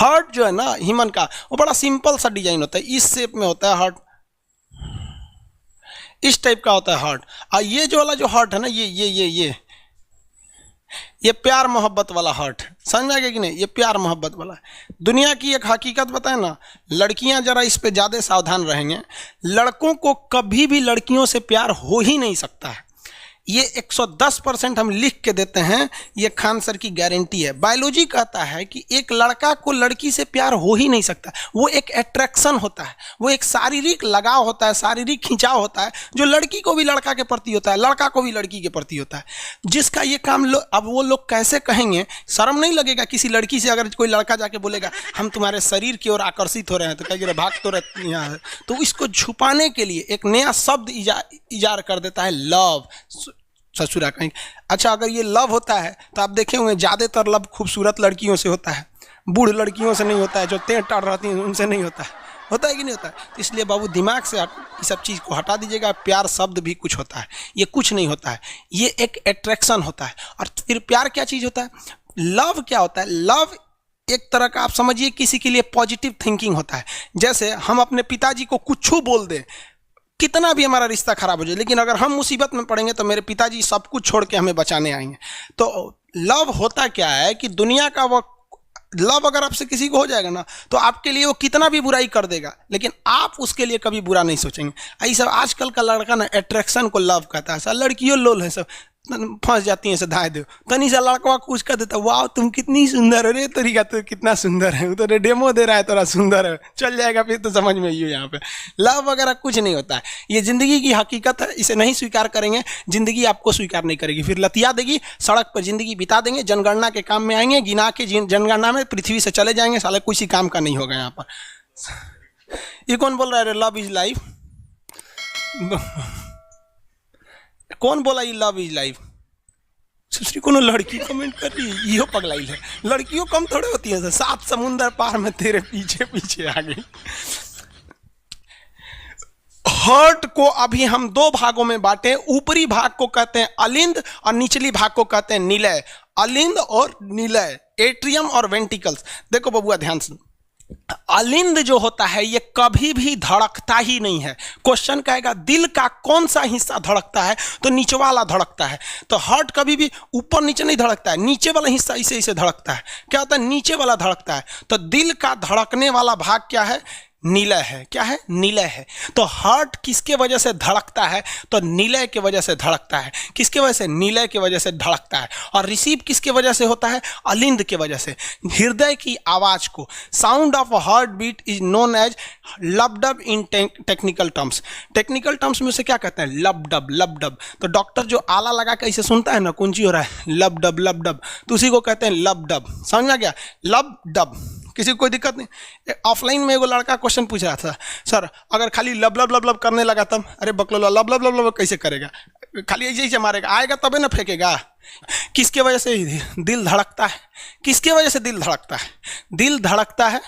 Heart जो है ना ह्यूमन का, वो बड़ा सिंपल सा डिजाइन होता है, इस शेप में होता है हार्ट, इस टाइप का होता है हार्ट। और ये जो वाला जो हार्ट है ना, ये प्यार मोहब्बत वाला हार्ट, समझ में आ गया कि नहीं, ये प्यार मोहब्बत वाला है। दुनिया की एक हकीकत बताए ना, लड़कियां जरा इस पे ज़्यादा सावधान रहेंगे, लड़कों को कभी भी लड़कियों से प्यार हो ही नहीं सकता है। ये 110% हम लिख के देते हैं, ये खान सर की गारंटी है। बायोलॉजी कहता है कि एक लड़का को लड़की से प्यार हो ही नहीं सकता, वो एक अट्रैक्शन होता है, वो एक शारीरिक लगाव होता है, शारीरिक खिंचाव होता है, जो लड़की को भी लड़का के प्रति होता है, लड़का को भी लड़की के प्रति होता है, जिसका ये काम अब वो लोग कैसे कहेंगे, शर्म नहीं लगेगा किसी लड़की से अगर कोई लड़का जाके बोलेगा हम तुम्हारे शरीर की ओर आकर्षित हो रहे हैं, तो कहेंगे भाग तो यहाँ है। तो इसको छुपाने के लिए एक नया शब्द इजार कर देता है, लव, ससुरा कहीं। अच्छा, अगर ये लव होता है तो आप देखे होंगे ज़्यादातर लव खूबसूरत लड़कियों से होता है, बूढ़ लड़कियों से नहीं होता है, जो तेज टाड़ रहती हैं उनसे नहीं होता है। होता है कि नहीं होता है? तो इसलिए बाबू दिमाग से आप इस सब चीज़ को हटा दीजिएगा। प्यार शब्द भी कुछ होता है, ये कुछ नहीं होता है, ये एक अट्रैक्शन होता है। और फिर प्यार क्या चीज़ होता है, लव क्या होता है, लव एक तरह का आप समझिए किसी के लिए पॉजिटिव थिंकिंग होता है। जैसे हम अपने पिताजी को कुछ बोल दें, कितना भी हमारा रिश्ता खराब हो जाए, लेकिन अगर हम मुसीबत में पड़ेंगे तो मेरे पिताजी सब कुछ छोड़ के हमें बचाने आएंगे। तो लव होता क्या है कि दुनिया का वो लव अगर आपसे किसी को हो जाएगा ना, तो आपके लिए वो कितना भी बुराई कर देगा, लेकिन आप उसके लिए कभी बुरा नहीं सोचेंगे। ऐसा आजकल का लड़का ना अट्रैक्शन को लव कहता है, सर लड़कियों लोल है, सब फंस जाती हैं, से धाए दो तनी सा लड़का कुछ कर देता, वाह तुम कितनी सुंदर हो रे, तरीका तो कितना सुंदर है, तो डेमो दे रहा है थोड़ा सुंदर है, चल जाएगा फिर तो समझ में ही हो। यहाँ पे लव वगैरह कुछ नहीं होता है, ये ज़िंदगी की हकीकत है, इसे नहीं स्वीकार करेंगे ज़िंदगी आपको स्वीकार नहीं करेगी, फिर लतिया देगी, सड़क पर ज़िंदगी बिता देंगे, जनगणना के काम में आएंगे, गिना के जनगणना में पृथ्वी से चले जाएंगे, साले किसी काम का नहीं होगा यहाँ पर। ये कौन बोल रहा है लव इज लाइफ, कौन बोला ये लव इज लाइफ? दूसरी कोनो लड़की कमेंट कर रही है, यो पगलाई है, लड़कियों कम थोड़े होती है, 7 समुंदर पार में तेरे पीछे पीछे आ गई। हार्ट को अभी हम 2 भागों में बांटे, ऊपरी भाग को कहते हैं अलिंद और निचली भाग को कहते हैं निलय। अलिंद और निलय, एट्रियम और वेंटिकल्स। देखो बबुआ ध्यान से, अलिंद जो होता है ये कभी भी धड़कता ही नहीं है। क्वेश्चन कहेगा दिल का कौन सा हिस्सा धड़कता है, तो नीचे वाला धड़कता है। तो हार्ट कभी भी ऊपर नीचे नहीं धड़कता है, नीचे वाला हिस्सा इसे इसे धड़कता है। क्या होता है, नीचे वाला धड़कता है। तो दिल का धड़कने वाला भाग क्या है, निलय है। क्या है, निलय है। तो हार्ट किसके वजह से धड़कता है, तो निलय के वजह से धड़कता है। किसके वजह से, निलय के वजह से धड़कता है। और रिसीव किसके वजह से होता है, अलिंद के वजह से। हृदय की आवाज को, sound of heart beat is known as lub dub in technical terms. Technical terms में उसे क्या कहते हैं, लबडब, लबडब। तो डॉक्टर जो आला लगा के ऐसे सुनता है ना, कौन ची हो रहा है, लबडब लबडब, तो उसी को कहते हैं लबडब। समझ में आ गया, लबडब। किसी को कोई दिक्कत नहीं। ऑफलाइन में एगो लड़का क्वेश्चन पूछ रहा था, सर अगर खाली लब लब लब लब करने लगा तब, अरे बकलो लब लब लब लब कैसे करेगा, खाली ऐसे ही मारेगा, आएगा तबे ना फेंकेगा। किसके वजह से दिल धड़कता है, किसके वजह से दिल धड़कता है, दिल धड़कता है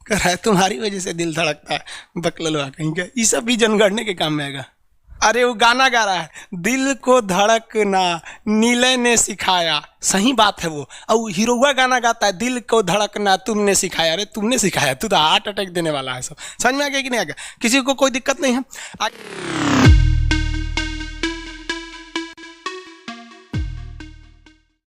कर रहा है तुम्हारी वजह से दिल धड़कता है, बकलो कहीं का। ये सब भी जनगणने के काम में आएगा। अरे वो गाना गा रहा है, दिल को धड़कना नीले ने सिखाया। सही बात है वो। और हीरोआ गाना गाता है, दिल को धड़कना तुमने सिखाया। अरे तुमने सिखाया, तू तो हार्ट अटैक देने वाला है। सब समझ में आ गया कि नहीं आ गया? किसी को कोई दिक्कत नहीं है।